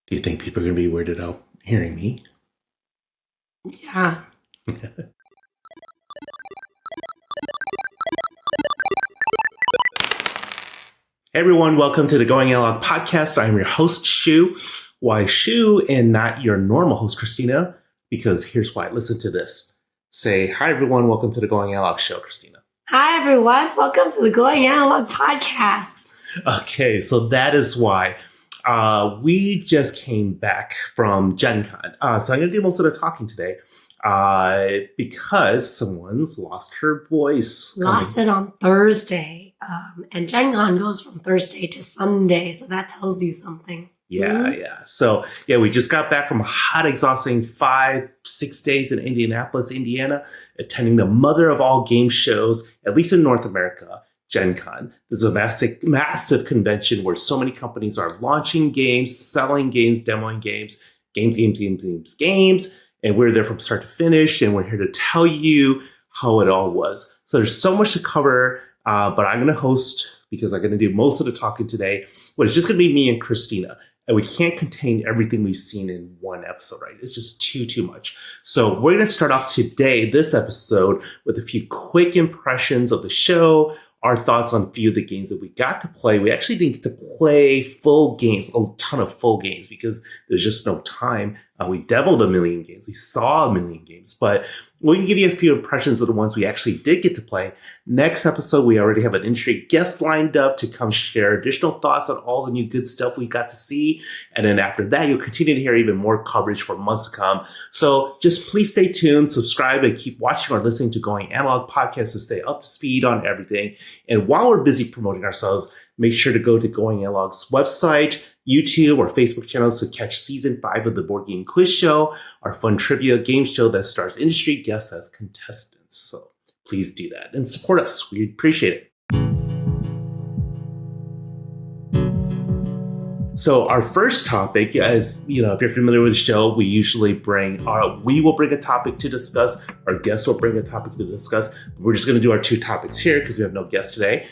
Do you think people are going to be weirded out hearing me? Yeah. Hey everyone, welcome to the Going Analog podcast. I'm your host, Shu. Why Shu and not your normal host, Christina? Because here's why. Listen to this. Say, hi everyone, welcome to the Going Analog show, Christina. Hi, everyone. Welcome to the Going Analog podcast. Okay, so that is why. We just came back from Gen Con. So I'm going to do most of the talking today because someone's lost her voice. Lost it on Thursday. And Gen Con goes from Thursday to Sunday, so that tells you something. Yeah. So, we just got back from a hot, exhausting 5-6 days in Indianapolis, Indiana, attending the mother of all game shows, at least in North America, Gen Con. This is a massive convention where so many companies are launching games, selling games, demoing games, and we're there from start to finish, and we're here to tell you how it all was. So there's so much to cover, but I'm going to host because I'm going to do most of the talking today. But it's just going to be me and Christina. And we can't contain everything we've seen in one episode, right? It's just too much. So we're going to start off today, this episode, with a few quick impressions of the show, our thoughts on a few of the games that we got to play. We actually didn't get to play full games, a ton of full games, because there's just no time. We demoed a million games. We saw a million games, but we can give you a few impressions of the ones we actually did get to play. Next episode, we already have an industry guest lined up to come share additional thoughts on all the new good stuff we got to see. And then after that, you'll continue to hear even more coverage for months to come. So just please stay tuned, subscribe, and keep watching or listening to Going Analog podcast to stay up to speed on everything. And while we're busy promoting ourselves, make sure to go to Going Analog's website, YouTube, or Facebook channels to catch season 5 of the Board Game Quiz Show, our fun trivia game show that stars industry guests as contestants. So please do that and support us. We appreciate it. So our first topic, as you know, if you're familiar with the show, we usually we will bring a topic to discuss. Our guests will bring a topic to discuss. We're just going to do our 2 topics here because we have no guests today.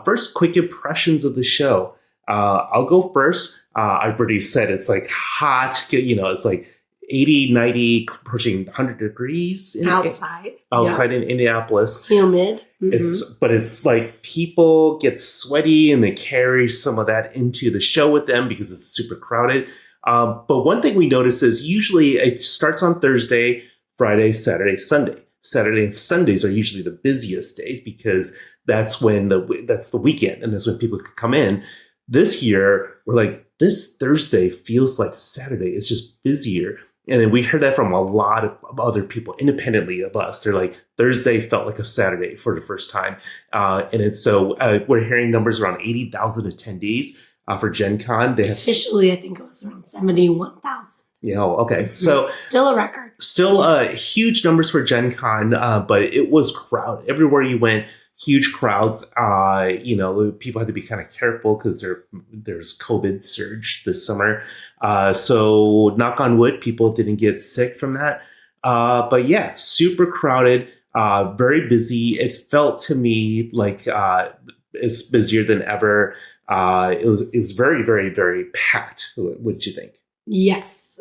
First, quick impressions of the show. I'll go first. I've already said it's like hot. It's like 80, 90, pushing 100 degrees outside in Indianapolis. Humid. Mm-hmm. It's like people get sweaty and they carry some of that into the show with them because it's super crowded. But one thing we noticed is usually it starts on Thursday, Friday, Saturday, Sunday. Saturday and Sundays are usually the busiest days because that's the weekend and that's when people can come in. This year, we're like, this Thursday feels like Saturday. It's just busier. And then we heard that from a lot of other people independently of us. They're like, Thursday felt like a Saturday for the first time. We're hearing numbers around 80,000 attendees for Gen Con. Officially, I think it was around 71,000. Okay. So still a record. Still huge numbers for Gen Con, but it was crowded. Everywhere you went, huge crowds. People had to be kind of careful because there's COVID surge this summer. So knock on wood, people didn't get sick from that. But yeah, super crowded, very busy. It felt to me like it's busier than ever. It was very, very, very packed. What did you think? Yes.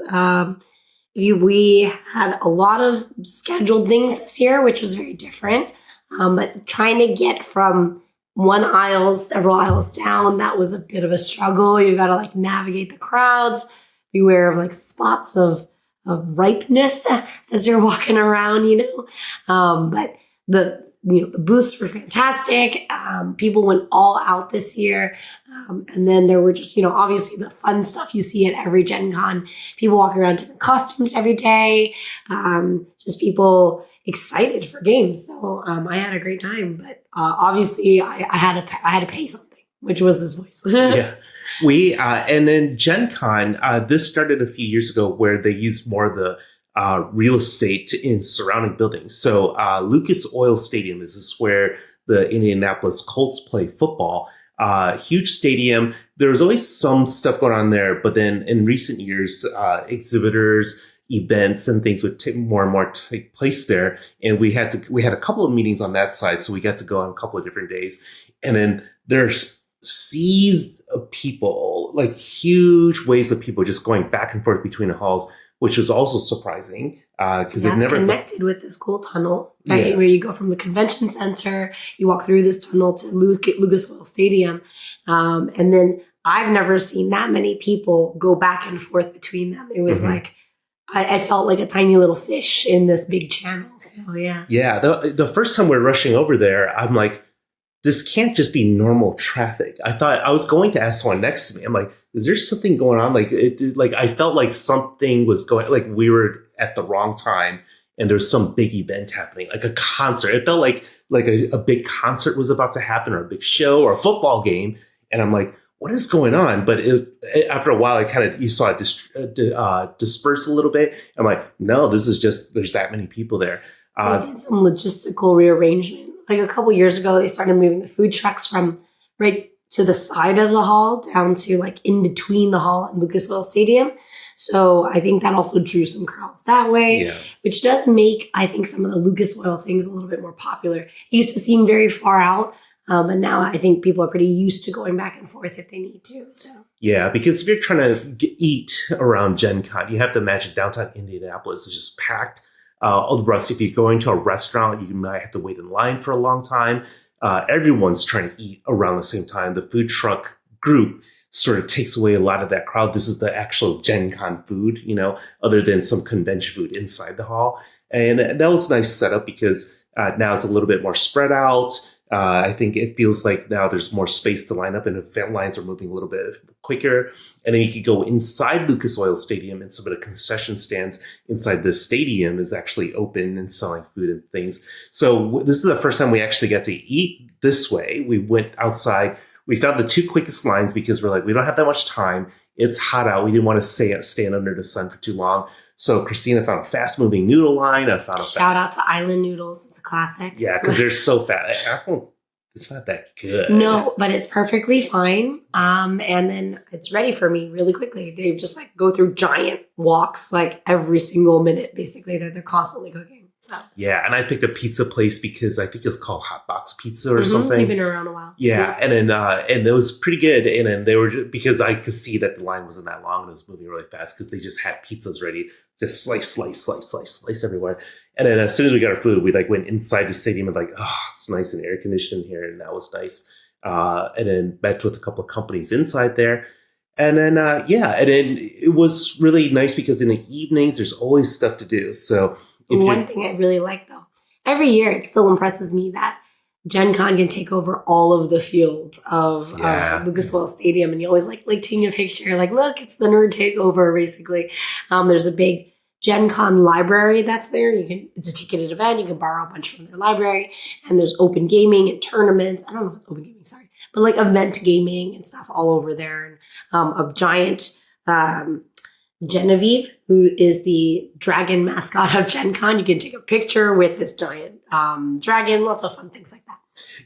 We had a lot of scheduled things this year, which was very different. But trying to get from one aisle, several aisles down, that was a bit of a struggle. You got to navigate the crowds, beware of spots of ripeness as you're walking around, But the booths were fantastic. People went all out this year. And then there were just, obviously the fun stuff you see at every Gen Con. People walking around different costumes every day. Just people excited for games. So I had a great time. But obviously I had to pay something, which was this voice. Yeah. And then Gen Con, this started a few years ago where they used more of the real estate in surrounding buildings. So Lucas Oil Stadium is where the Indianapolis Colts play football. Huge stadium. There's always some stuff going on there, but then in recent years, exhibitors, events, and things would more and more take place there. And we had a couple of meetings on that side, so we got to go on a couple of different days. And then there's seas of people, like huge waves of people just going back and forth between the halls, which was also surprising because it never connected with this cool tunnel, right? Where you go from the convention center, you walk through this tunnel to Lucas Oil Stadium, and then I've never seen that many people go back and forth between them. It was like I felt like a tiny little fish in this big channel. So yeah. The first time we're rushing over there, I'm like, this can't just be normal traffic. I thought I was going to ask someone next to me. I'm like, is there something going on? Like I felt like something was going, like we were at the wrong time and there's some big event happening, like a concert. It felt like a big concert was about to happen, or a big show, or a football game. And I'm like, what is going on? But after a while, you saw it disperse a little bit. I'm like, no, this is just, there's that many people there. They did some logistical rearrangement. Like a couple years ago, they started moving the food trucks from right to the side of the hall down to like in between the hall and Lucas Oil Stadium. So I think that also drew some crowds that way, which does make, I think, some of the Lucas Oil things a little bit more popular. It used to seem very far out, but now I think people are pretty used to going back and forth if they need to. So yeah, because if you're trying to eat around Gen Con, you have to imagine downtown Indianapolis is just packed. If you're going to a restaurant, you might have to wait in line for a long time. Everyone's trying to eat around the same time. The food truck group sort of takes away a lot of that crowd. This is the actual Gen Con food, other than some convention food inside the hall. And that was a nice setup because now it's a little bit more spread out. I think it feels like now there's more space to line up and the lines are moving a little bit quicker. And then you could go inside Lucas Oil Stadium, and some of the concession stands inside the stadium is actually open and selling food and things. So this is the first time we actually got to eat this way. We went outside. We found the two quickest lines because we're like, we don't have that much time. It's hot out. We didn't want to stand under the sun for too long. So Christina found a fast-moving noodle line. I found shout out to Island Noodles. It's a classic. Yeah, because they're so fat. It's not that good. No, but it's perfectly fine. And then it's ready for me really quickly. They just like go through giant walks like every single minute, basically. They're constantly cooking. So yeah, and I picked a pizza place because I think it's called Hot Box Pizza or something. They've been around a while. Yeah, and then and it was pretty good. And then they were, because I could see that the line wasn't that long and it was moving really fast because they just had pizzas ready, just slice everywhere. And then as soon as we got our food, we like went inside the stadium and like, oh, it's nice and air conditioned in here, and that was nice. And then met with a couple of companies inside there. And then and then it was really nice because in the evenings there's always stuff to do. So one thing I really like, though, every year it still impresses me that Gen Con can take over all of the field of Lucas Oil Stadium. And you always like taking a picture, like, look, it's the nerd takeover, basically. There's a big Gen Con library that's there. It's a ticketed event. You can borrow a bunch from their library. And there's open gaming and tournaments. I don't know if it's open gaming, sorry. But like event gaming and stuff all over there. And a giant Genevieve, who is the dragon mascot of Gen Con. You can take a picture with this giant dragon, lots of fun things like that.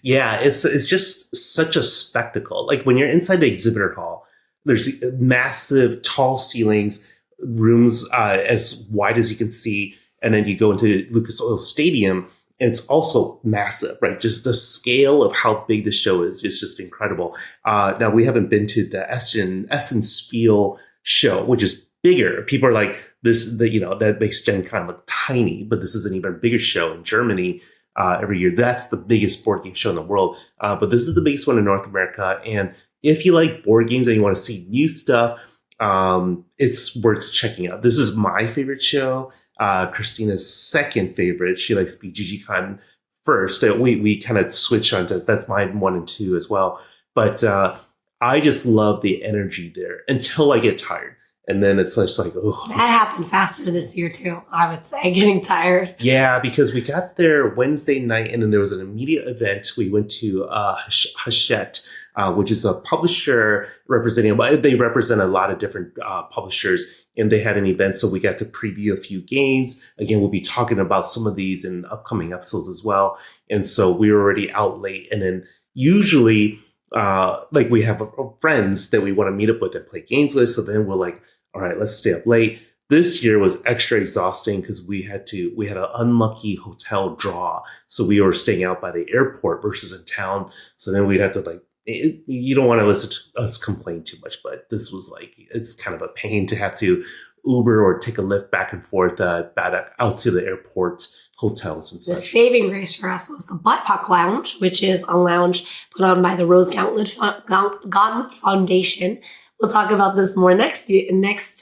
Yeah, it's just such a spectacle. Like when you're inside the exhibitor hall, there's massive tall ceilings, rooms as wide as you can see. And then you go into Lucas Oil Stadium, and it's also massive, right? Just the scale of how big the show is just incredible. Now, we haven't been to the Essen Spiel show, which is bigger. People are like, that makes Gen Con look tiny, but this is an even bigger show in Germany every year. That's the biggest board game show in the world. But this is the biggest one in North America. And if you like board games and you want to see new stuff, it's worth checking out. This is my favorite show. Christina's second favorite. She likes BGG Con first. We kind of switch on to, that's my 1 and 2 as well. But I just love the energy there until I get tired. And then it's just like, oh. That hachappened faster this year, too, I would say, getting tired. Yeah, because we got there Wednesday night, and then there was an immediate event. We went to Hachette, which is a publisher they represent a lot of different publishers, and they had an event, so we got to preview a few games. Again, we'll be talking about some of these in upcoming episodes as well. And so we were already out late, and then usually we have friends that we want to meet up with and play games with. So then we're like, all right, let's stay up late. This year was extra exhausting because we had an unlucky hotel draw. So we were staying out by the airport versus in town. So then we'd have to you don't want to listen to us complain too much, but this was like, it's kind of a pain to have to Uber or take a Lyft back and forth back out to the airport, hotels and The such. saving grace for us was the BIPOC Lounge, which is a lounge put on by the Rose Gauntlet Foundation. We'll talk about this more next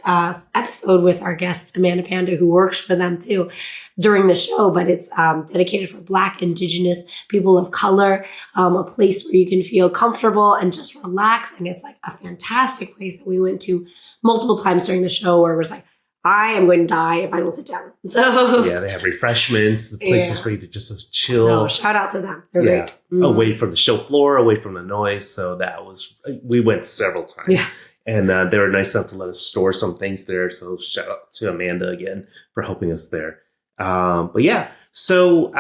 episode with our guest, Amanda Panda, who works for them too during the show. But it's dedicated for Black, Indigenous, people of color, a place where you can feel comfortable and just relax. And it's like a fantastic place that we went to multiple times during the show where it was like, I am going to die if I don't sit down. So yeah, they have refreshments, the places for you to just chill. So shout out to them. They're great. Away from the show floor, away from the noise. So we went several times. Yeah. And they were nice enough to let us store some things there. So shout out to Amanda again for helping us there. But yeah, so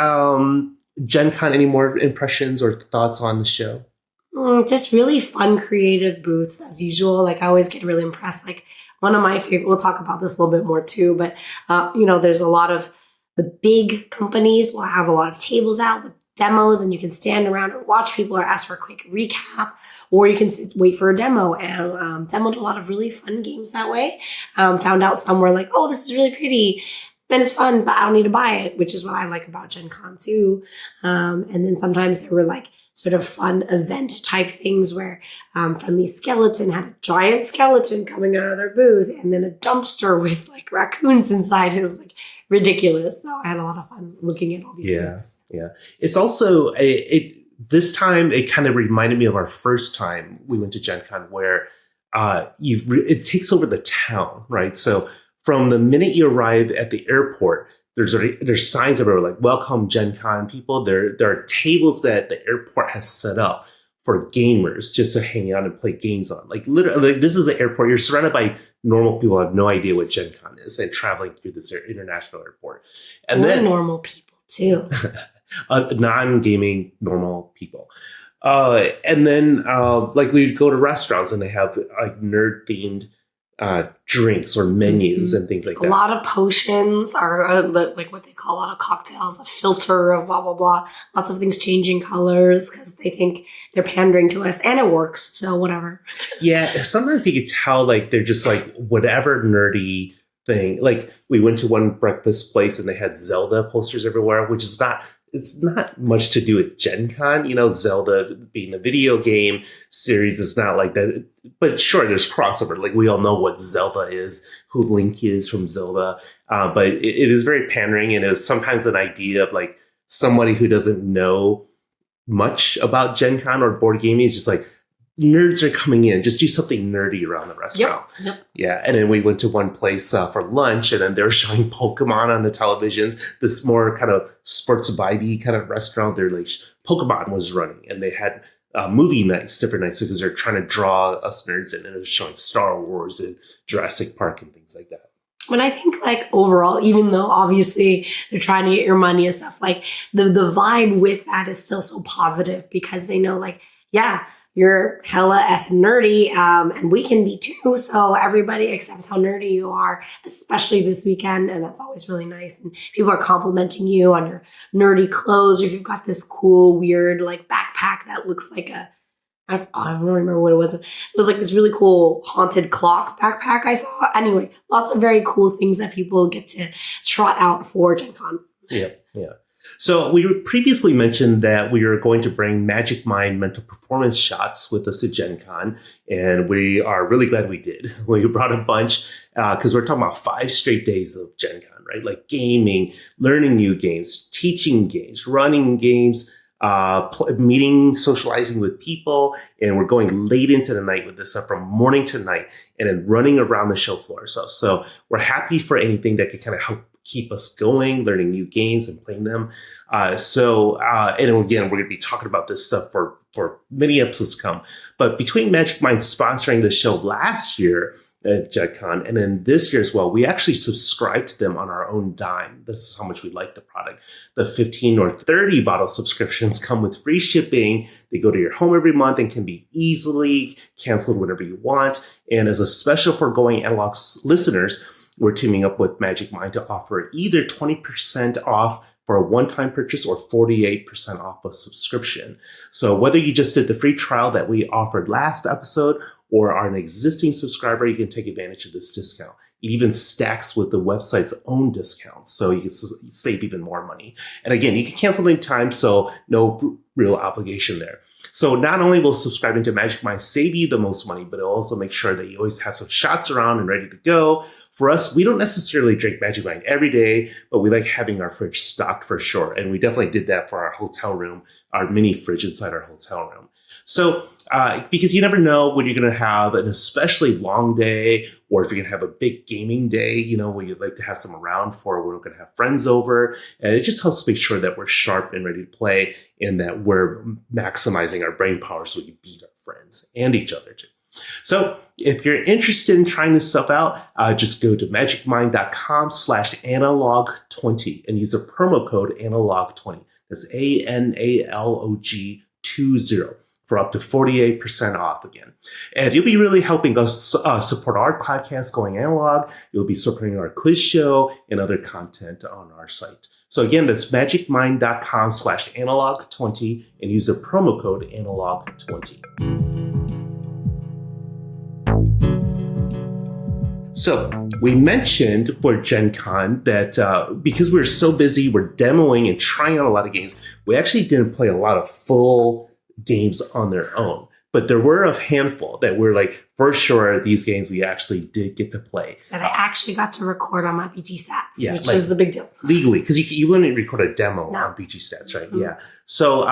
Gen Con, any more impressions or thoughts on the show? Just really fun, creative booths as usual. Like I always get really impressed. Like one of my favorite, we'll talk about this a little bit more too, but there's a lot of the big companies will have a lot of tables out with demos and you can stand around and watch people or ask for a quick recap, or you can wait for a demo and demoed a lot of really fun games that way. Found out somewhere like, oh, this is really pretty and it's fun, but I don't need to buy it, which is what I like about Gen Con too. And then sometimes there were like sort of fun event type things where Friendly Skeleton had a giant skeleton coming out of their booth and then a dumpster with like raccoons inside. It was like ridiculous. So I had a lot of fun looking at all these things. Yeah. It's also this time it kind of reminded me of our first time we went to Gen Con where it takes over the town, right? So from the minute you arrive at the airport, there's signs everywhere like "Welcome Gen Con people." There are tables that the airport has set up for gamers just to hang out and play games on. Like literally, this is an airport. You're surrounded by normal people who have no idea what Gen Con is and traveling through this international airport. And We're then normal people too. Non-gaming normal people. And then like we'd go to restaurants and they have like nerd themed drinks or menus and things like that. A lot of potions are like what they call a lot of cocktails, a filter of blah, blah, blah. Lots of things changing colors because they think they're pandering to us and it works. So whatever. Yeah. Sometimes you could tell like they're just like whatever nerdy thing. Like we went to one breakfast place and they had Zelda posters everywhere, which is it's not much to do with Gen Con. Zelda being a video game series is not like that. But sure, there's crossover. Like we all know what Zelda is, who Link is from Zelda. But it is very pandering and it's sometimes an idea of like somebody who doesn't know much about Gen Con or board gaming is just like, nerds are coming in, just do something nerdy around the restaurant. Yep. Yeah. And then we went to one place for lunch and then they were showing Pokemon on the televisions, this more kind of sports vibey kind of restaurant. They're like Pokemon was running and they had movie nights, different nights because they're trying to draw us nerds in and it was showing Star Wars and Jurassic Park and things like that. But I think like overall, even though obviously they're trying to get your money and stuff, like the vibe with that is still so positive because they know like, yeah, you're hella effing nerdy, and we can be too. So everybody accepts how nerdy you are, especially this weekend. And that's always really nice. And people are complimenting you on your nerdy clothes. Or if you've got this cool, weird, like backpack that looks like I don't remember what it was. It was like this really cool haunted clock backpack I saw. Anyway, lots of very cool things that people get to trot out for Gen Con. Yeah. So we previously mentioned that we are going to bring Magic Mind mental performance shots with us to Gen Con, and we are really glad we did. We brought a bunch because we're talking about 5 straight days of Gen Con, right? Like gaming, learning new games, teaching games, running games, meeting, socializing with people, and we're going late into the night with this stuff from morning to night and then running around the show floor. So we're happy for anything that could kind of help keep us going, learning new games and playing them. And again, we're going to be talking about this stuff for many episodes to come. But between Magic Mind sponsoring the show last year at Gen Con and then this year as well, we actually subscribed to them on our own dime. This is how much we like the product. The 15 or 30 bottle subscriptions come with free shipping. They go to your home every month and can be easily canceled whenever you want. And as a special for Going Analog listeners, we're teaming up with Magic Mind to offer either 20% off for a one-time purchase or 48% off a subscription. So whether you just did the free trial that we offered last episode or are an existing subscriber, you can take advantage of this discount. It even stacks with the website's own discounts, so you can save even more money. And again, you can cancel anytime, so no real obligation there. So not only will subscribing to Magic Mind save you the most money, but it'll also make sure that you always have some shots around and ready to go. For us, we don't necessarily drink Magic Mind every day, but we like having our fridge stocked for sure. And we definitely did that for our hotel room, our mini fridge inside our hotel room. So because you never know when you're going to have an especially long day, or if you're going to have a big gaming day, where you'd like to have some around for when we're going to have friends over. And it just helps make sure that we're sharp and ready to play and that we're maximizing our brain power so we can beat our friends and each other too. So if you're interested in trying this stuff out, just go to magicmind.com/analog20 and use the promo code analog20. That's ANALOG20 for up to 48% off again. And you'll be really helping us support our podcast, Going Analog. You'll be supporting our quiz show and other content on our site. So again, that's magicmind.com/analog20 and use the promo code analog20. So we mentioned for Gen Con that because we were so busy, we're demoing and trying out a lot of games, we actually didn't play a lot of full games on their own. But there were a handful that were like, for sure, these games we actually did get to play. That I actually got to record on my BG Stats, which like, is a big deal. Legally, because you wouldn't record a demo on BG Stats, right? Mm-hmm. Yeah. So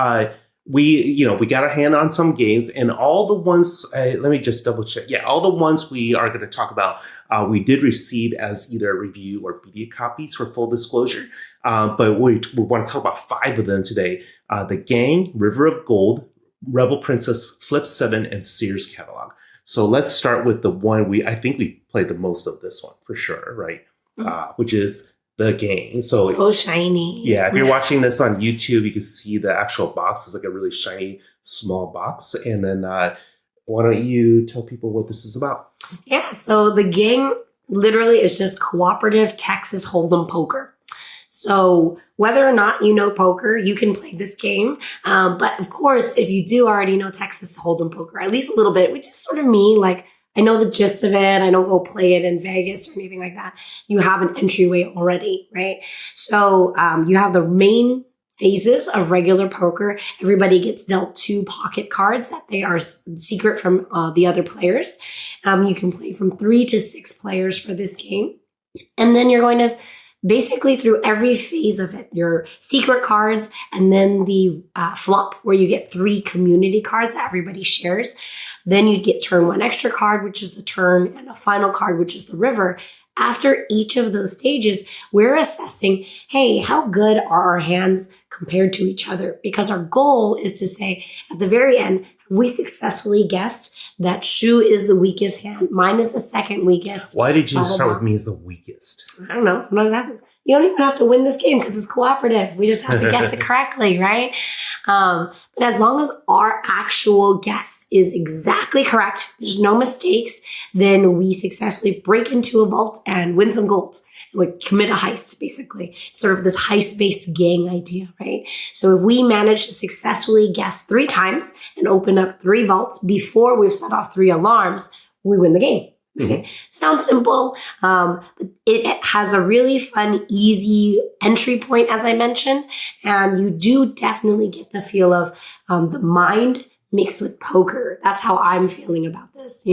we got our hand on some games, and all the ones, let me just double check. Yeah, all the ones we are going to talk about, we did receive as either a review or media copies for full disclosure. But we want to talk about 5 of them today. The Gang, River of Gold, Rebel Princess, Flip 7, and Seers Catalog. So let's start with the one I think we played the most of this one for sure, right? Mm-hmm. Which is The Gang. So shiny. Yeah, if you're watching this on YouTube, you can see the actual box is like a really shiny, small box. And then why don't you tell people what this is about? Yeah, so The Gang literally is just cooperative Texas Hold'em poker. So whether or not you know poker, you can play this game. But of course, if you do already know Texas Hold'em poker, at least a little bit, which is sort of me, like I know the gist of it. I don't go play it in Vegas or anything like that. You have an entryway already, right? So you have the main phases of regular poker. Everybody gets dealt 2 pocket cards that they are secret from the other players. You can play from 3 to 6 players for this game. And then you're going to basically through every phase of it, your secret cards, and then the flop where you get 3 community cards that everybody shares. Then you get turn 1 extra card, which is the turn, and a final card, which is the river. After each of those stages, we're assessing, hey, how good are our hands compared to each other? Because our goal is to say at the very end, have we successfully guessed that Shu is the weakest hand? Mine is the second weakest. Why did you start with me as the weakest? I don't know. Sometimes it happens. You don't even have to win this game because it's cooperative. We just have to guess it correctly, right? But as long as our actual guess is exactly correct, there's no mistakes, then we successfully break into a vault and win some gold. We commit a heist, basically. It's sort of this heist-based gang idea, right? So if we manage to successfully guess 3 times and open up 3 vaults before we've set off 3 alarms, we win the game. Mm-hmm. Sounds simple, but it has a really fun, easy entry point, as I mentioned. And you do definitely get the feel of the mind mixed with poker. That's how I'm feeling about this,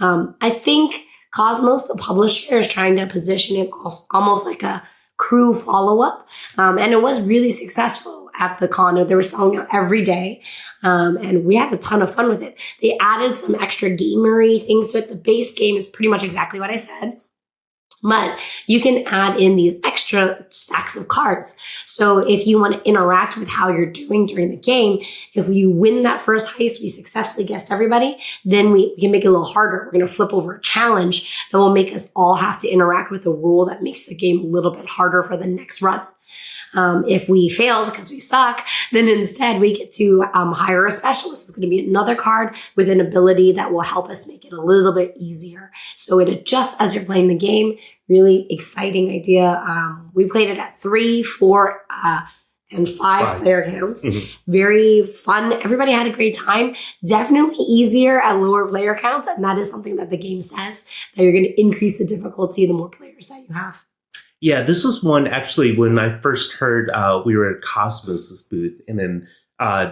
I think Cosmos, the publisher, is trying to position it almost like a crew follow-up. And it was really successful at the con. They were selling out every day. And we had a ton of fun with it. They added some extra gamery things to it. The base game is pretty much exactly what I said. But you can add in these extra stacks of cards. So if you want to interact with how you're doing during the game, if you win that first heist, we successfully guessed everybody, then we can make it a little harder. We're going to flip over a challenge that will make us all have to interact with a rule that makes the game a little bit harder for the next run. If we failed because we suck, then instead we get to hire a specialist. It's going to be another card with an ability that will help us make it a little bit easier. So it adjusts as you're playing the game. really exciting idea. We played it at 3, 4, and 5 player counts. Very fun. Everybody had a great time. Definitely easier at lower player counts. And that is something that the game says, that you're going to increase the difficulty the more players that you have. Yeah, this was one actually when I first heard we were at Cosmos' booth, and then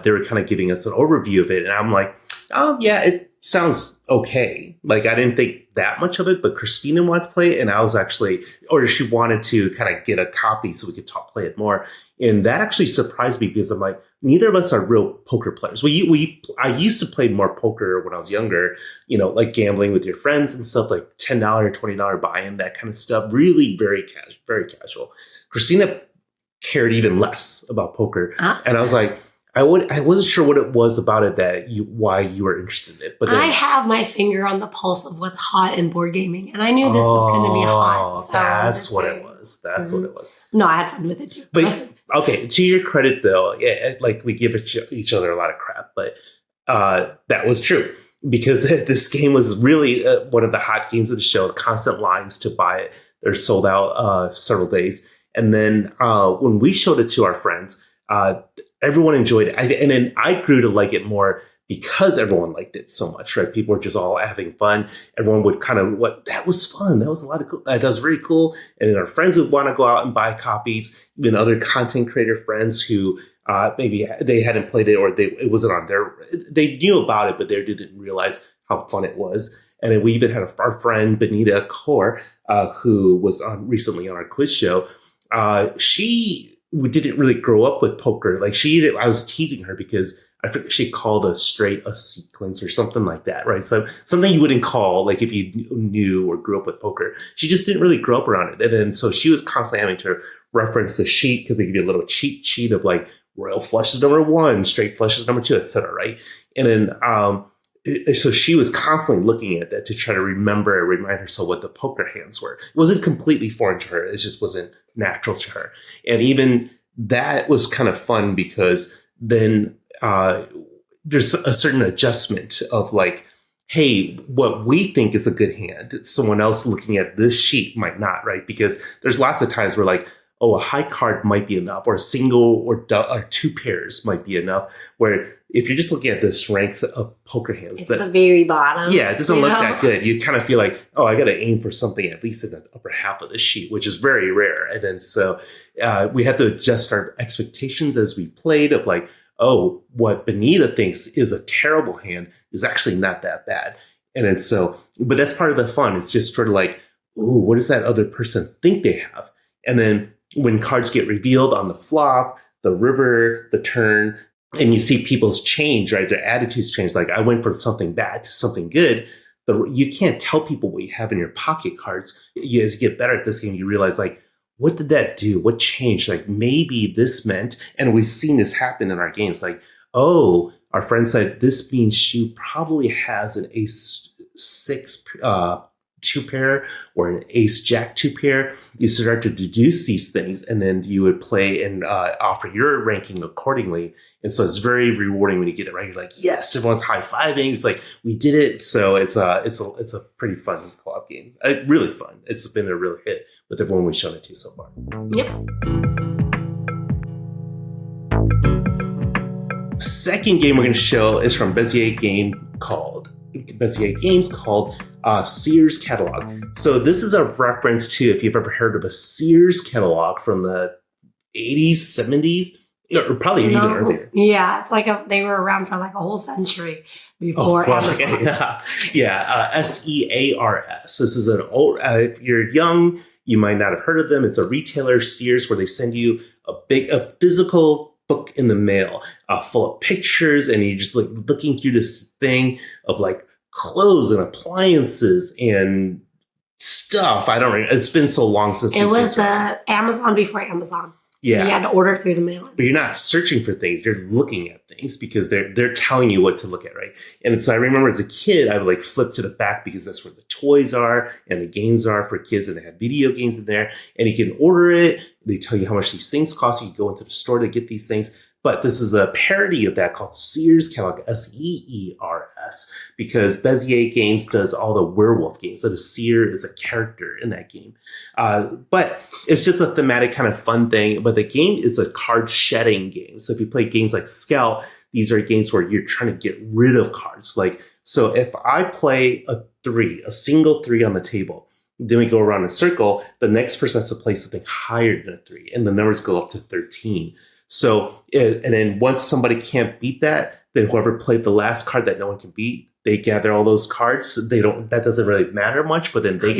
they were kind of giving us an overview of it. And I'm like, oh, yeah, it sounds okay. Like, I didn't think that much of it, but Christina wanted to play it, and I was actually, or she wanted to kind of get a copy so we could play it more. And that actually surprised me because I'm like, neither of us are real poker players. I used to play more poker when I was younger, like gambling with your friends and stuff, like $10, $20 buy-in, that kind of stuff. Really very casual. Christina cared even less about poker. And I was like, I wasn't sure what it was about it why you were interested in it. But then, I have my finger on the pulse of what's hot in board gaming, and I knew this was going to be hot. So that's what it was. That's what it was. No, I had fun with it too. But okay, to your credit though, yeah, like we give each other a lot of crap, but that was true because this game was really one of the hot games of the show. Constant lines to buy it. They're sold out several days, and then when we showed it to our friends. Everyone enjoyed it. And then I grew to like it more because everyone liked it so much, right? People were just all having fun. Everyone would that was fun. That was a lot of cool. That was really cool. And then our friends would want to go out and buy copies. Even other content creator friends who maybe they hadn't played it or it wasn't on they knew about it, but they didn't realize how fun it was. And then we even had our friend, Benita Kaur, who was recently on our quiz show. We didn't really grow up with poker. Like I was teasing her because I forget she called a sequence or something like that, right? So something you wouldn't call like if you knew or grew up with poker. She just didn't really grow up around it. And then so she was constantly having to reference the sheet because they give you a little cheat sheet of like royal flush is number 1, straight flush is number 2, etc. Right? And then so she was constantly looking at that to try to remind herself what the poker hands were. It wasn't completely foreign to her. It just wasn't natural to her. And even that was kind of fun because then there's a certain adjustment of like, hey, what we think is a good hand, someone else looking at this sheet might not, right? Because there's lots of times where like, oh, a high card might be enough, or a single or 2 pairs might be enough. Where if you're just looking at the strengths of poker hands, it's at the very bottom. Yeah, it doesn't look that good. You kind of feel like, oh, I got to aim for something at least in the upper half of the sheet, which is very rare. And then so we had to adjust our expectations as we played of like, oh, what Benita thinks is a terrible hand is actually not that bad. And then so, but that's part of the fun. It's just sort of like, ooh, what does that other person think they have? And then when cards get revealed on the flop, the river, the turn, and you see people's change, right? Their attitudes change. Like I went from something bad to something good. You can't tell people what you have in your pocket cards. As you get better at this game, you realize like, what did that do? What changed? Like maybe this meant, and we've seen this happen in our games. Like, oh, our friend said this means she probably has an ace 6 2 pair or an ace jack 2 pair. You start to deduce these things, and then you would play and offer your ranking accordingly. And so it's very rewarding when you get it right. You're like, yes, everyone's high-fiving. It's like we did it. So it's a pretty fun co-op game. Really fun. It's been a real hit with everyone we've shown it to so far. Yep. Second game we're going to show is from Bezier Games called Seers Catalog. So this is a reference to, if you've ever heard of a Seers Catalog from the 80s, 70s, or probably even earlier. Yeah, it's like they were around for like a whole century before Amazon. Okay. SEARS. This is an old, if you're young, you might not have heard of them. It's a retailer, Sears, where they send you a physical book in the mail full of pictures, and you're just like looking through this thing of like clothes and appliances and stuff. I don't know. It's been so long since it was the Amazon before Amazon. Yeah, you had to order through the mail. But you're not searching for things; you're looking at things because they're telling you what to look at, right? And so I remember as a kid, I would like flip to the back because that's where the toys are and the games are for kids, and they have video games in there. And you can order it. They tell you how much these things cost. You can go into the store to get these things. But this is a parody of that called Seers Catalog, Seers, because Bezier Games does all the werewolf games. So the seer is a character in that game. But it's just a thematic kind of fun thing. But the game is a card shedding game. So if you play games like Scout, these are games where you're trying to get rid of cards. Like, so if I play a single 3 on the table, then we go around in a circle, the next person has to play something higher than a 3, and the numbers go up to 13. So, and then once somebody can't beat that, then whoever played the last card that no one can beat, they gather all those cards. That doesn't really matter much, but then they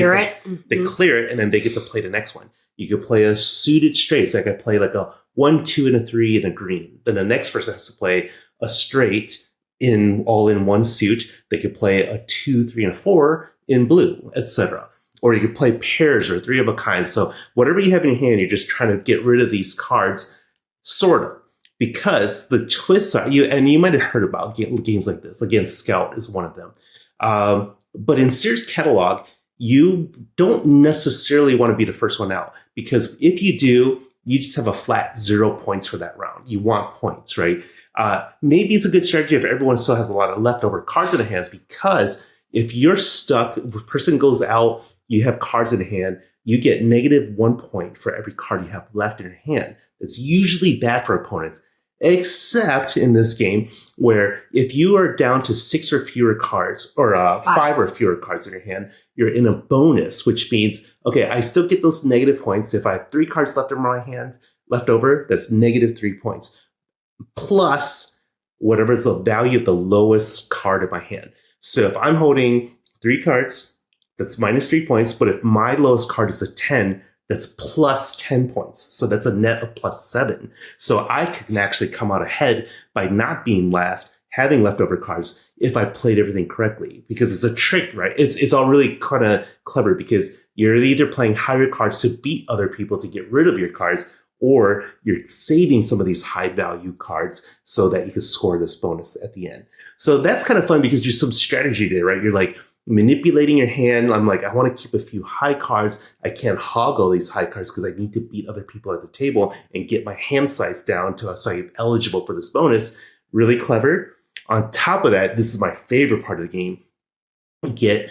they clear it, and then they get to play the next one. You could play a suited straight. So I could play like a 1, 2, and a 3 and a green. Then the next person has to play a straight all in one suit. They could play a 2, 3, and a 4 in blue, etc. Or you could play pairs or 3 of a kind. So whatever you have in your hand, you're just trying to get rid of these cards, sort of. Because the twists are, you might have heard about games like this. Again, Scout is one of them. But in Seers Catalog, you don't necessarily want to be the first one out. Because if you do, you just have a flat 0 points for that round. You want points, right? Maybe it's a good strategy if everyone still has a lot of leftover cards in their hands, because if you're stuck, if a person goes out, you have cards in hand, you get -1 point for every card you have left in your hand. That's usually bad for opponents, except in this game where if you are down to 6 or fewer cards, or 5 or fewer cards in your hand, you're in a bonus, which means, okay, I still get those negative points. If I have 3 cards left in my hand, left over, that's -3 points. Plus whatever is the value of the lowest card in my hand. So if I'm holding 3 cards, that's -3 points. But if my lowest card is a 10, that's plus 10 points. So that's a net of +7. So I can actually come out ahead by not being last, having leftover cards, if I played everything correctly. Because it's a trick, right? It's all really kind of clever, because you're either playing higher cards to beat other people to get rid of your cards, or you're saving some of these high value cards so that you can score this bonus at the end. So that's kind of fun, because there's some strategy there, right? You're like manipulating your hand. I'm like, I want to keep a few high cards. I can't hog all these high cards because I need to beat other people at the table and get my hand size down so I'm eligible for this bonus. Really clever. On top of that, this is my favorite part of the game. Get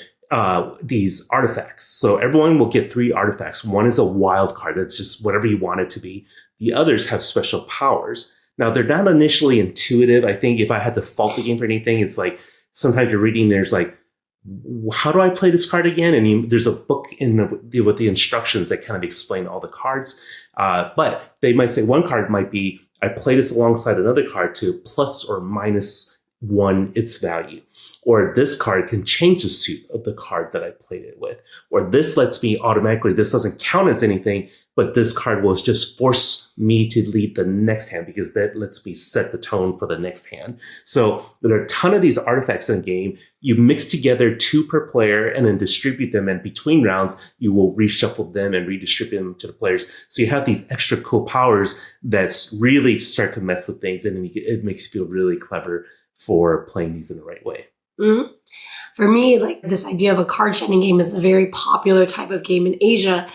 these artifacts. So everyone will get 3 artifacts. One is a wild card. That's just whatever you want it to be. The others have special powers. Now, they're not initially intuitive. I think if I had to fault the game for anything, it's like sometimes you're reading, there's like, how do I play this card again? And there's a book with the instructions that kind of explain all the cards. But they might say one card might be, I play this alongside another card to plus or -1 its value. Or this card can change the suit of the card that I played it with. Or this lets me automatically, this doesn't count as anything, but this card will just force me to lead the next hand, because that lets me set the tone for the next hand. So there are a ton of these artifacts in the game. You mix together 2 per player and then distribute them. And between rounds, you will reshuffle them and redistribute them to the players. So you have these extra cool powers that really start to mess with things. And it makes you feel really clever for playing these in the right way. Mm-hmm. For me, like, this idea of a card shedding game is a very popular type of game in Asia.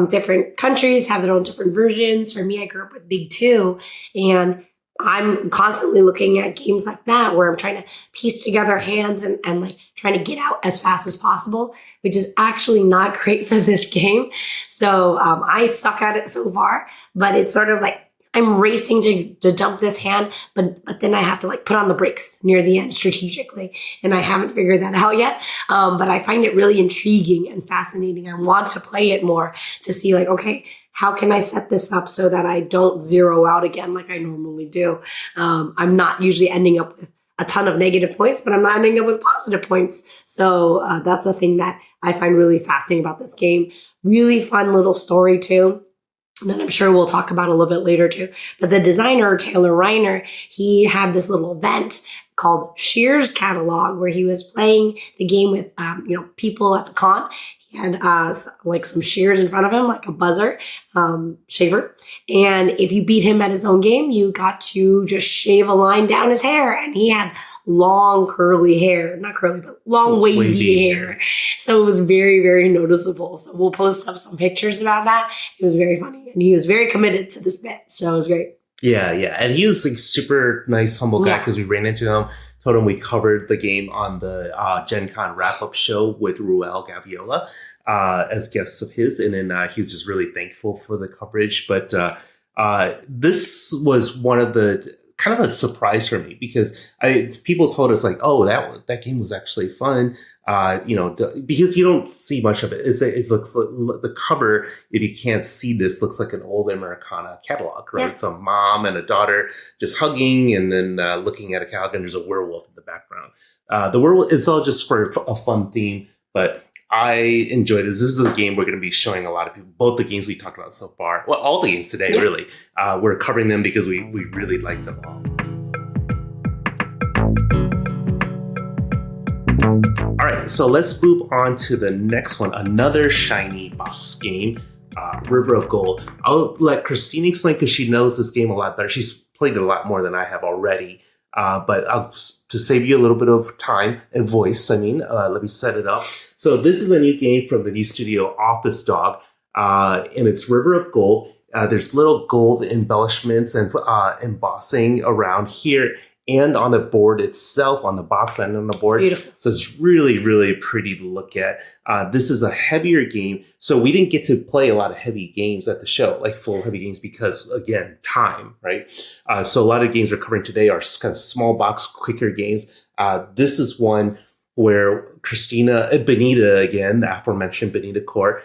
Different countries have their own different versions. For me, I grew up with Big Two, and I'm constantly looking at games like that where I'm trying to piece together hands and like trying to get out as fast as possible, which is actually not great for this game. So I suck at it so far, but it's sort of like I'm racing to dump this hand, but then I have to like put on the brakes near the end strategically. And I haven't figured that out yet. But I find it really intriguing and fascinating. I want to play it more to see like, okay, how can I set this up so that I don't zero out again like I normally do? I'm not usually ending up with a ton of negative points, but I'm not ending up with positive points. So that's a thing that I find really fascinating about this game. Really fun little story too, that I'm sure we'll talk about a little bit later too. But the designer, Taylor Reiner, he had this little event called Seers Catalog where he was playing the game with, people at the con. He had like some shears in front of him, like a buzzer shaver. And if you beat him at his own game, you got to just shave a line down his hair. And he had long curly hair, not curly, but long wavy hair. So it was very, very noticeable. So we'll post up some pictures about that. It was very funny. And he was very committed to this bit. So it was great. Yeah, yeah. And he was like super nice, humble guy Yeah. because we ran into him, told him we covered the game on the Gen Con wrap-up show with Ruel Gaviola as guests of his. And then he was just really thankful for the coverage. But this was one of the kind of a surprise for me because people told us like, oh, that game was actually fun. Because you don't see much of it. It looks like the cover, if you can't see this, looks like an old Americana catalog, right? Yeah. It's a mom and a daughter just hugging and then looking at a catalog, and there's a werewolf in the background. The werewolf, it's all just for a fun theme, but I enjoyed this. This is a game we're going to be showing a lot of people. Both the games we talked about so far, well, all the games today, really. We're covering them because we really like them all. All right, so let's move on to the next one. Another shiny box game, River of Gold. I'll let Christine explain because she knows this game a lot better. She's played it a lot more than I have already. But to save you a little bit of time and voice, let me set it up. So this is a new game from the new studio Office Dog, and it's River of Gold. There's little gold embellishments and embossing around here and on the board itself, on the box and on the board. It's beautiful. So it's really, really pretty to look at. This is a heavier game. So we didn't get to play a lot of heavy games at the show, like full heavy games, because again, time, right? So a lot of games we're covering today are kind of small box, quicker games. This is one where Benita, again, the aforementioned Benita Core,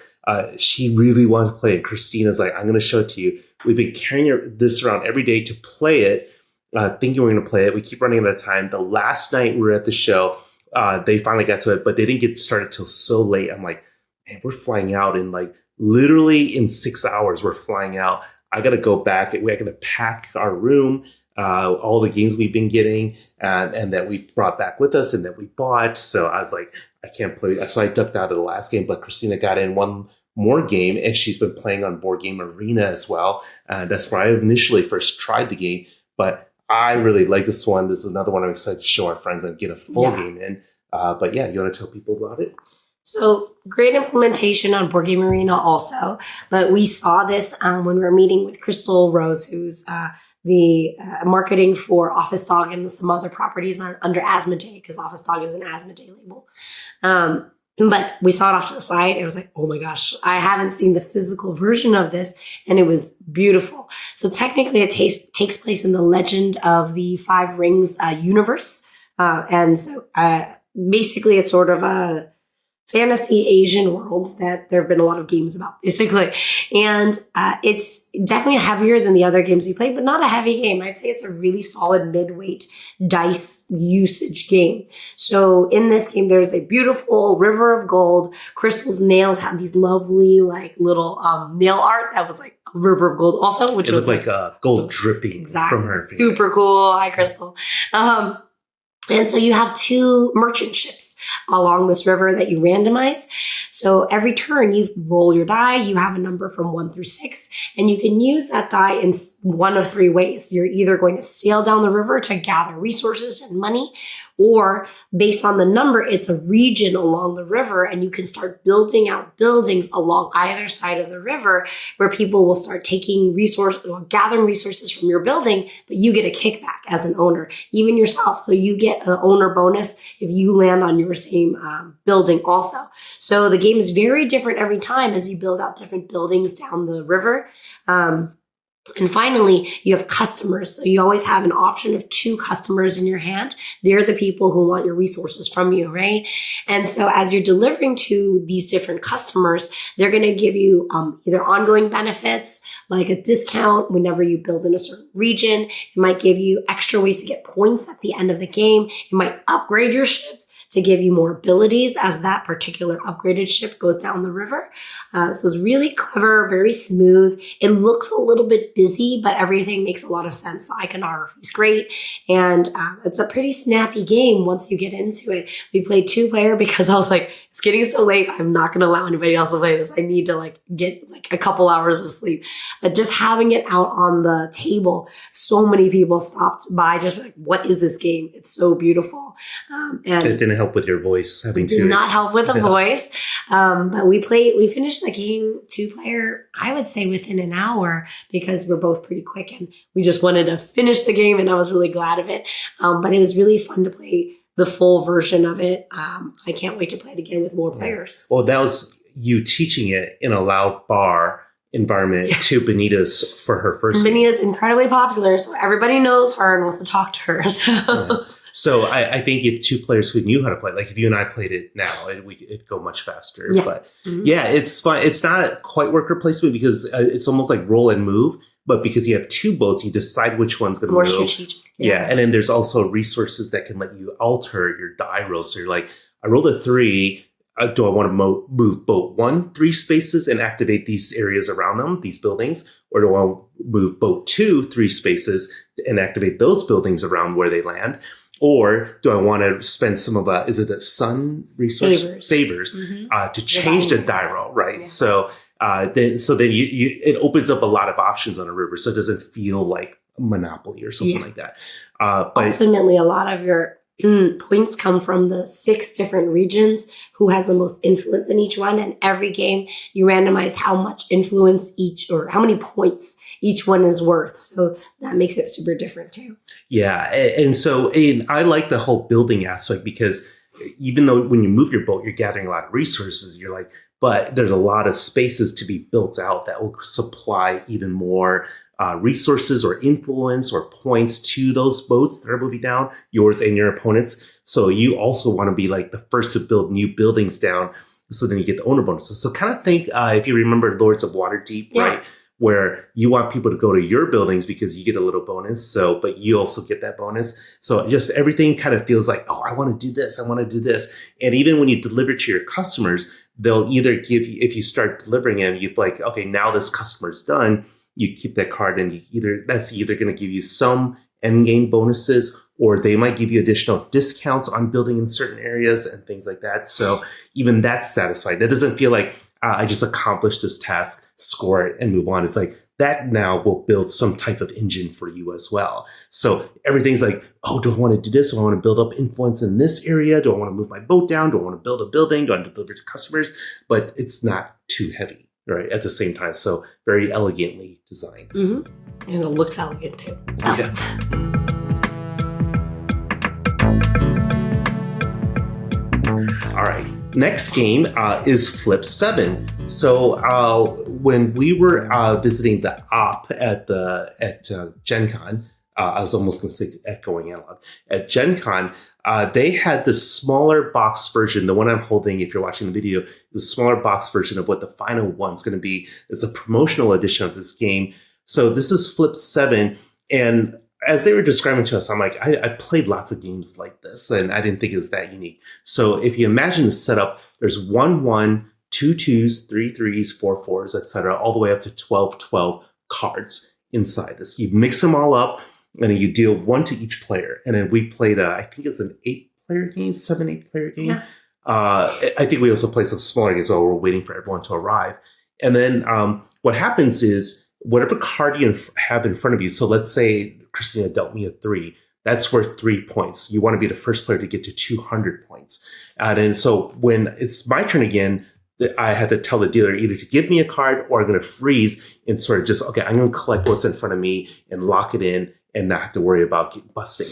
she really wanted to play it. Christina's like, I'm going to show it to you. We've been carrying this around every day to play it. Thinking we're going to play it. We keep running out of time. The last night we were at the show, they finally got to it, but they didn't get started till so late. I'm like, man, we're flying out in like literally in 6 hours. We're flying out. I got to go back. We're going to pack our room, all the games we've been getting and that we brought back with us and that we bought. So I was like, I can't play. So I ducked out of the last game, but Christina got in one more game and she's been playing on Board Game Arena as well. That's where I initially first tried the game, but I really like this one. This is another one I'm excited to show our friends and get a full game in. But yeah, you want to tell people about it? So great implementation on Board Game Arena also. But we saw this when we were meeting with Crystal Rose, who's the marketing for Office Dog and some other properties under Asmodee, because Office Dog is an Asmodee label. But we saw it off to the side. It was like, oh my gosh, I haven't seen the physical version of this. And it was beautiful. So technically it takes place in the Legend of the Five Rings universe. And so basically it's sort of a fantasy Asian world that there have been a lot of games about, basically. And it's definitely heavier than the other games we played, but not a heavy game. I'd say it's a really solid mid-weight dice usage game. So in this game, there's a beautiful river of gold. Crystal's nails have these lovely, like, little nail art that was like a river of gold also, which was like gold dripping from her fingers. Super cool. Hi, Crystal. And so you have two merchant ships along this river that you randomize. So every turn you roll your die, you have a number from 1 through 6, and you can use that die in one of three ways. You're either going to sail down the river to gather resources and money, or based on the number, it's a region along the river, and you can start building out buildings along either side of the river where people will start gathering resources from your building, but you get a kickback as an owner, even yourself. So you get an owner bonus if you land on your same building also. So the game is very different every time as you build out different buildings down the river. And finally, you have customers. So you always have an option of 2 customers in your hand. They're the people who want your resources from you, right? And so as you're delivering to these different customers, they're going to give you either ongoing benefits, like a discount whenever you build in a certain region. It might give you extra ways to get points at the end of the game. It might upgrade your ships to give you more abilities as that particular upgraded ship goes down the river. So it's really clever, very smooth. It looks a little bit busy, but everything makes a lot of sense. The iconography is great. And it's a pretty snappy game once you get into it. We played 2-player because I was like, it's getting so late. I'm not going to allow anybody else to play this. I need to get a couple hours of sleep. But just having it out on the table, so many people stopped by just like, what is this game? It's so beautiful. And it didn't help with your voice. It did not help with the voice. But we finished the game 2-player, I would say within an hour, because we're both pretty quick and we just wanted to finish the game, and I was really glad of it. But it was really fun to play the full version of it. I can't wait to play it again with more players. Well, that was you teaching it in a loud bar environment to Benita's for her first game. Benita's incredibly popular, so everybody knows her and wants to talk to her. So I think if 2 players who knew how to play, like if you and I played it now, it'd go much faster. Yeah. But it's fun. It's not quite worker placement because it's almost like roll and move. But because you have 2 boats, you decide which one's going to move. More strategic. Yeah. And then there's also resources that can let you alter your die roll. So you're like, I rolled a 3. Do I want to move boat 1 3 spaces and activate these areas around them, these buildings? Or do I want to move boat 2 3 spaces and activate those buildings around where they land? Or do I want to spend some of is it a sun resource? Favors to change the die roll, right? Yeah. So then it opens up a lot of options on a river. So it doesn't feel like Monopoly or something like that. But ultimately, a lot of your points come from the 6 different regions who has the most influence in each one. And every game you randomize how much influence each or how many points each one is worth. So that makes it super different too. Yeah. And so I like the whole building aspect because even though when you move your boat, you're gathering a lot of resources, you're like, but there's a lot of spaces to be built out that will supply even more resources or influence or points to those boats that are moving down, yours and your opponent's. So you also want to be like the first to build new buildings down. So then you get the owner bonuses. So kind of think, if you remember Lords of Waterdeep, right? Where you want people to go to your buildings because you get a little bonus. So, but you also get that bonus. So just everything kind of feels like, oh, I want to do this. I want to do this. And even when you deliver to your customers, they'll either give you, if you start delivering them, you're like, okay, now this customer's done. You keep that card and that's either going to give you some end game bonuses, or they might give you additional discounts on building in certain areas and things like that. So even that's satisfying. It doesn't feel like I just accomplished this task, score it and move on. It's like that now will build some type of engine for you as well. So everything's like, oh, do I want to do this? Do I want to build up influence in this area? Do I want to move my boat down? Do I want to build a building? Do I want to deliver to customers? But it's not too heavy. Right, at the same time. So very elegantly designed. And it looks elegant too. Oh. Yeah. All right. Next game is Flip 7. So when we were visiting the op at Gen Con, I was almost going to say echoing analog. At Gen Con, they had the smaller box version. The one I'm holding, if you're watching the video, the smaller box version of what the final one's going to be. It's a promotional edition of this game. So this is Flip 7. And as they were describing to us, I'm like, I played lots of games like this, and I didn't think it was that unique. So if you imagine the setup, there's 1 1, 2 2s, 3 3s, 4 4s, etc., all the way up to 12 cards inside this. You mix them all up, and then you deal 1 to each player. And then we played, I think it's an 8-player game, 8-player game. Yeah. I think we also played some smaller games while we're waiting for everyone to arrive. And then what happens is whatever card you have in front of you, so let's say Christina dealt me a 3, that's worth 3 points. You want to be the first player to get to 200 points. And so when it's my turn again, I had to tell the dealer either to give me a card or I'm going to freeze and sort of just, okay, I'm going to collect what's in front of me and lock it in and not have to worry about busting.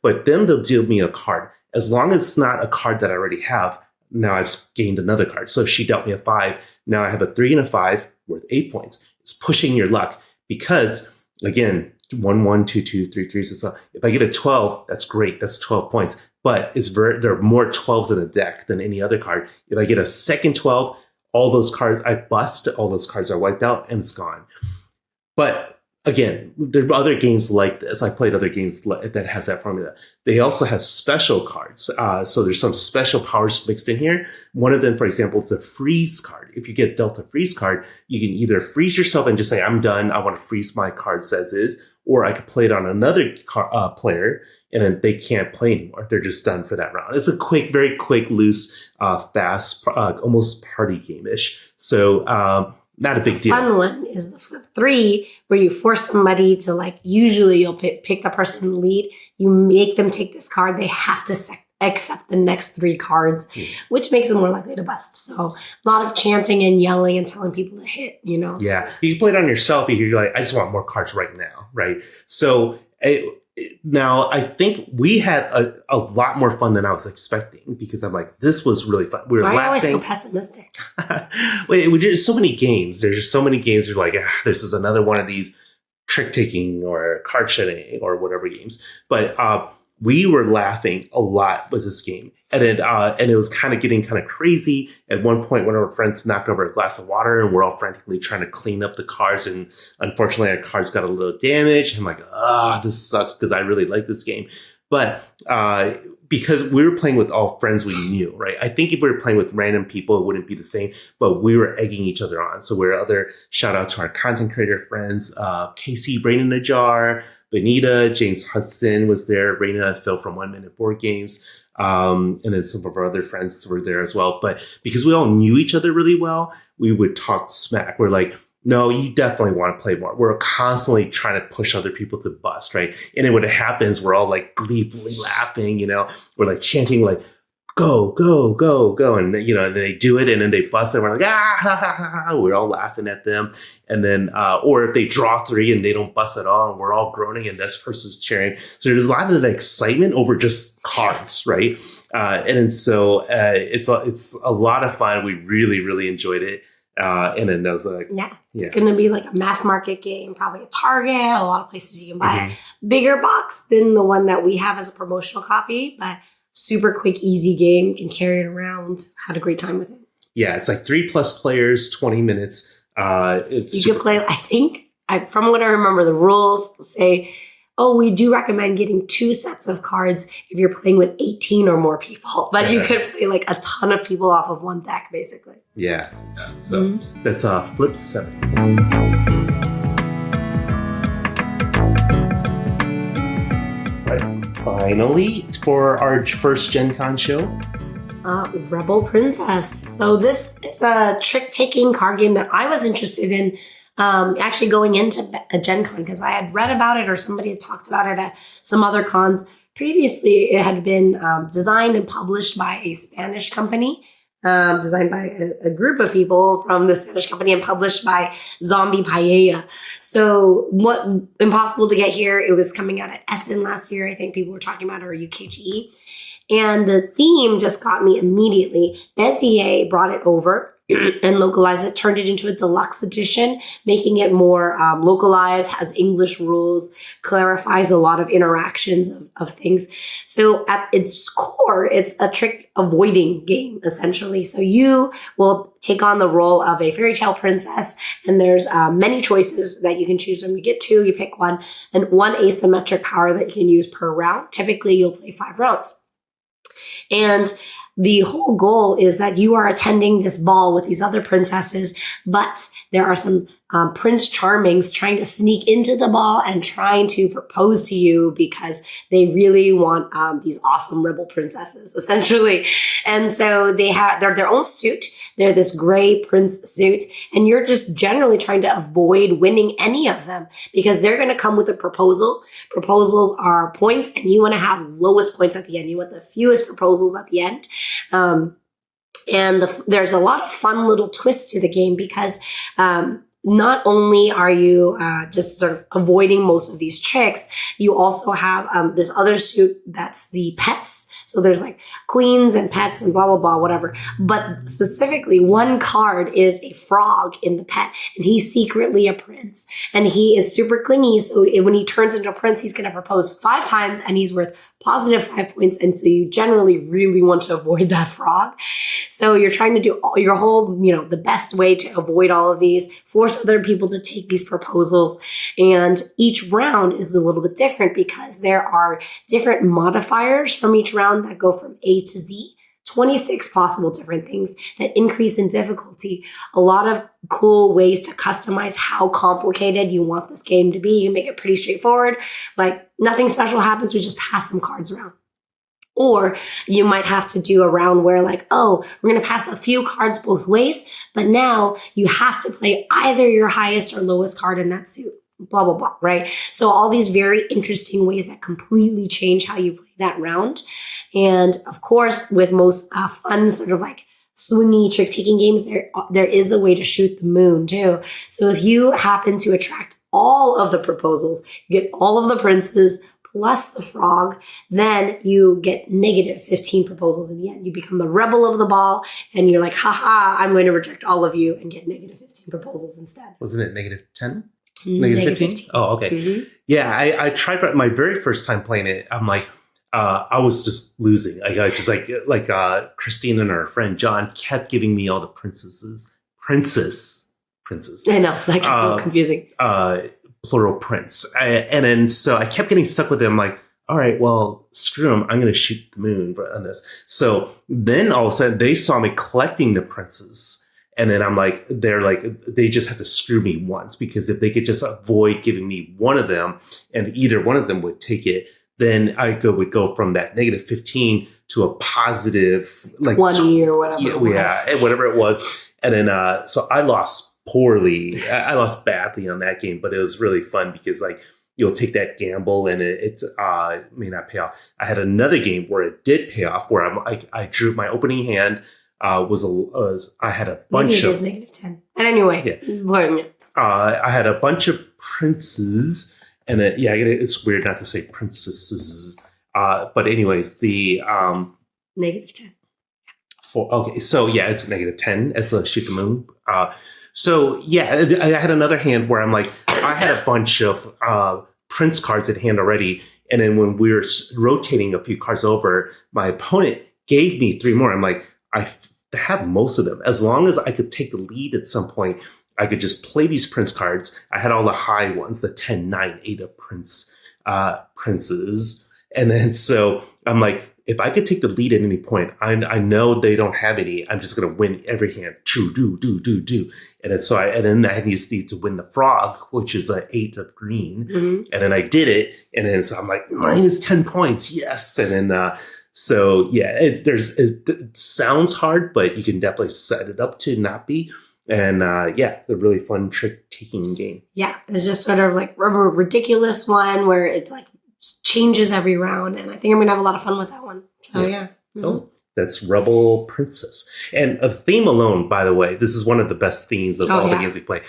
But then they'll deal me a card. As long as it's not a card that I already have, now I've gained another card. So if she dealt me a 5, now I have a 3 and a 5 worth 8 points. It's pushing your luck because, again, 1 1, 2 2, 3 3s. So if I get a 12, that's great. That's 12 points. But there are more 12s in a deck than any other card. If I get a second 12, all those cards I bust, all those cards are wiped out and it's gone. But again, there are other games like this. I played other games that has that formula. They also have special cards. So there's some special powers mixed in here. One of them, for example, is a freeze card. If you get dealt a freeze card, you can either freeze yourself and just say, I'm done. I want to freeze my cards as is. Or I could play it on another player and then they can't play anymore. They're just done for that round. It's a quick, very quick, loose, fast, almost party game-ish. So not a big deal. Fun one is the flip 3, where you force somebody to, like, usually you'll pick the person in the lead. You make them take this card. They have to accept the next 3 cards, which makes them more likely to bust. So a lot of chanting and yelling and telling people to hit, Yeah. You can play it on yourself. You're like, I just want more cards right now, right? So now I think we had a lot more fun than I was expecting, because I'm like, this was really fun. We were laughing. I'm always so pessimistic. There's so many games. There's just so many games. You're like, this is another one of these trick taking or card shedding or whatever games. But we were laughing a lot with this game, and it was kind of getting kind of crazy. At one point, one of our friends knocked over a glass of water, and we're all frantically trying to clean up the cards. And unfortunately, our cards got a little damaged. I'm like, this sucks, because I really like this game. But because we were playing with all friends we knew, right? I think if we were playing with random people, it wouldn't be the same. But we were egging each other on. So shout out to our content creator friends, Casey, Brain in a Jar, Benita, James Hudson was there, Raina and Phil from 1 Minute Board Games, and then some of our other friends were there as well. But because we all knew each other really well, we would talk smack. We're like, no, you definitely want to play more. We're constantly trying to push other people to bust, right? And then when it happens, we're all like gleefully laughing, we're like chanting like, go, go, go, go. And, and they do it, and then they bust it. And we're like, ha, ha, ha. We're all laughing at them. And then, or if they draw 3 and they don't bust at all, and we're all groaning and this person's cheering. So there's a lot of excitement over just cards, right? And so it's a lot of fun. We really, really enjoyed it. And then those like, it's going to be like a mass market game, probably a Target, a lot of places you can buy it. Bigger box than the one that we have as a promotional copy, but super quick, easy game. Can carry it around. Had a great time with it. Yeah, it's like 3+ players, 20 minutes. You can play, I think, from what I remember, the rules say, we do recommend getting 2 sets of cards if you're playing with 18 or more people. But you could play like a ton of people off of one deck, basically. Yeah. So that's Flip 7. Right. Finally, for our first Gen Con show. Rebel Princess. So this is a trick-taking card game that I was interested in actually going into a Gen Con, because I had read about it or somebody had talked about it at some other cons. Previously, it had been designed and published by a Spanish company, designed by a group of people from the Spanish company and published by Zombie Paella. So what impossible to get here, it was coming out at Essen last year. I think people were talking about it, or UKGE. And the theme just got me immediately. Bezier brought it over and localized it, turned it into a deluxe edition, making it more localized, has English rules, clarifies a lot of interactions of things. So at its core, it's a trick avoiding game, essentially. So you will take on the role of a fairy tale princess, and there's many choices that you can choose from. You get 2, you pick one, and 1 asymmetric power that you can use per round. Typically, you'll play 5 rounds. And the whole goal is that you are attending this ball with these other princesses, but there are some Prince Charmings trying to sneak into the ball and trying to propose to you because they really want these awesome rebel princesses, essentially. And so they're their own suit. They're this gray prince suit, and you're just generally trying to avoid winning any of them because they're going to come with a proposal. Proposals are points, and you want to have lowest points at the end. You want the fewest proposals at the end. There's a lot of fun little twists to the game because not only are you just sort of avoiding most of these tricks, you also have this other suit that's the pets. So there's like queens and pets and blah, blah, blah, whatever. But specifically, one card is a frog in the pet, and he's secretly a prince. And he is super clingy. So when he turns into a prince, he's going to propose 5 times, and he's worth positive 5 points. And so you generally really want to avoid that frog. So you're trying to do your whole, the best way to avoid all of these, force other people to take these proposals. And each round is a little bit different because there are different modifiers from each round that go from A to Z. 26 possible different things that increase in difficulty. A lot of cool ways to customize how complicated you want this game to be. You can make it pretty straightforward. Like nothing special happens. We just pass some cards around. Or you might have to do a round where like, oh, we're going to pass a few cards both ways, but now you have to play either your highest or lowest card in that suit, blah, blah, blah, right? So all these very interesting ways that completely change how you play that round. And of course, with most fun sort of like swingy trick-taking games, there is a way to shoot the moon too. So if you happen to attract all of the proposals, you get all of the princes, plus the frog, then you get negative 15 proposals in the end. You become the rebel of the ball, and you're like, haha, I'm going to reject all of you and get negative 15 proposals instead. Wasn't it negative 10? Negative 15? Oh, okay. Mm-hmm. Yeah, I tried my very first time playing it. I'm like, I was just losing. I just like Christina and her friend John kept giving me all the princesses. I know, that gets a little confusing. Plural prince. And then so I kept getting stuck with them. Like, all right, well, screw them. I'm going to shoot the moon on this. So then all of a sudden they saw me collecting the princes. And then I'm like, they just have to screw me once, because if they could just avoid giving me one of them and either one of them would take it, then I would go from that negative 15 to a positive like 20 or whatever. Yeah, whatever it was. And then so I lost poorly. I lost badly on that game, but it was really fun because like you'll take that gamble and it may not pay off. I had another game where it did pay off, where I drew my opening hand I had a bunch Maybe it is negative 10. And anyway, yeah. I had a bunch of princes, and it's weird not to say princesses. But anyways, the negative 10. So it's negative 10 as a shoot the moon. So yeah, I had another hand where I'm like, I had a bunch of prince cards in hand already, and then when we were rotating a few cards over, my opponent gave me 3 more. I'm like, I have most of them. As long as I could take the lead at some point, I could just play these prince cards. I had all the high ones, the 10, 9, 8 of princes. And then so I'm like, if I could take the lead at any point, I know they don't have any. I'm just going to win every hand. Do. And then I just need to win the frog, which is an 8 of green. Mm-hmm. And then I did it. And then so I'm like, minus 10 points. Yes. And then, it sounds hard, but you can definitely set it up to not be. And a really fun trick-taking game. Yeah, it's just sort of like a ridiculous one where it's like changes every round, and I think I'm gonna have a lot of fun with that one. So yeah. Oh, that's Rebel Princess. And a theme alone, by the way, this is one of the best themes of all the games we play.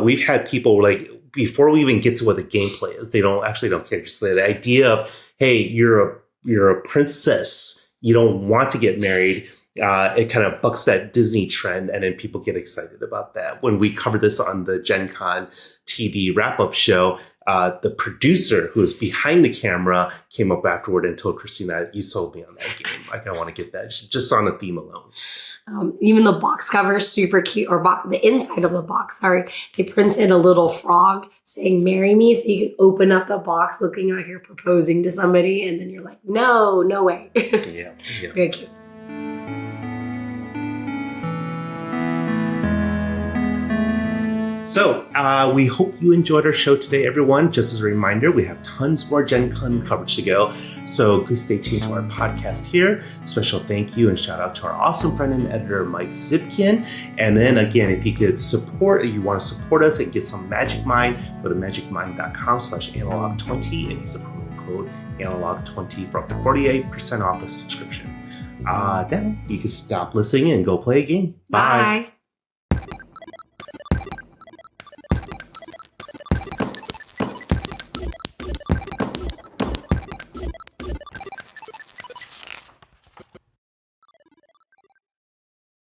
We've had people like, before we even get to what the gameplay is, they don't care. Just the idea of, hey, you're a princess, you don't want to get married. It kind of bucks that Disney trend, and then people get excited about that. When we covered this on the Gen Con TV wrap-up show, the producer who was behind the camera came up afterward and told Christina, you sold me on that game. Like, I want to get that just on a theme alone. Even the box cover is super cute, or the inside of the box, they printed a little frog saying, marry me, so you can open up the box looking like you're proposing to somebody, and then you're like, no way. Yeah. Very cute. So we hope you enjoyed our show today, everyone. Just as a reminder, we have tons more Gen Con coverage to go. So please stay tuned to our podcast here. Special thank you and shout out to our awesome friend and editor, Mike Zipkin. And then again, if you want to support us and get some Magic Mind, go to magicmind.com/analog20 and use the promo code analog20 for up to 48% off a subscription. Then you can stop listening and go play a game. Bye.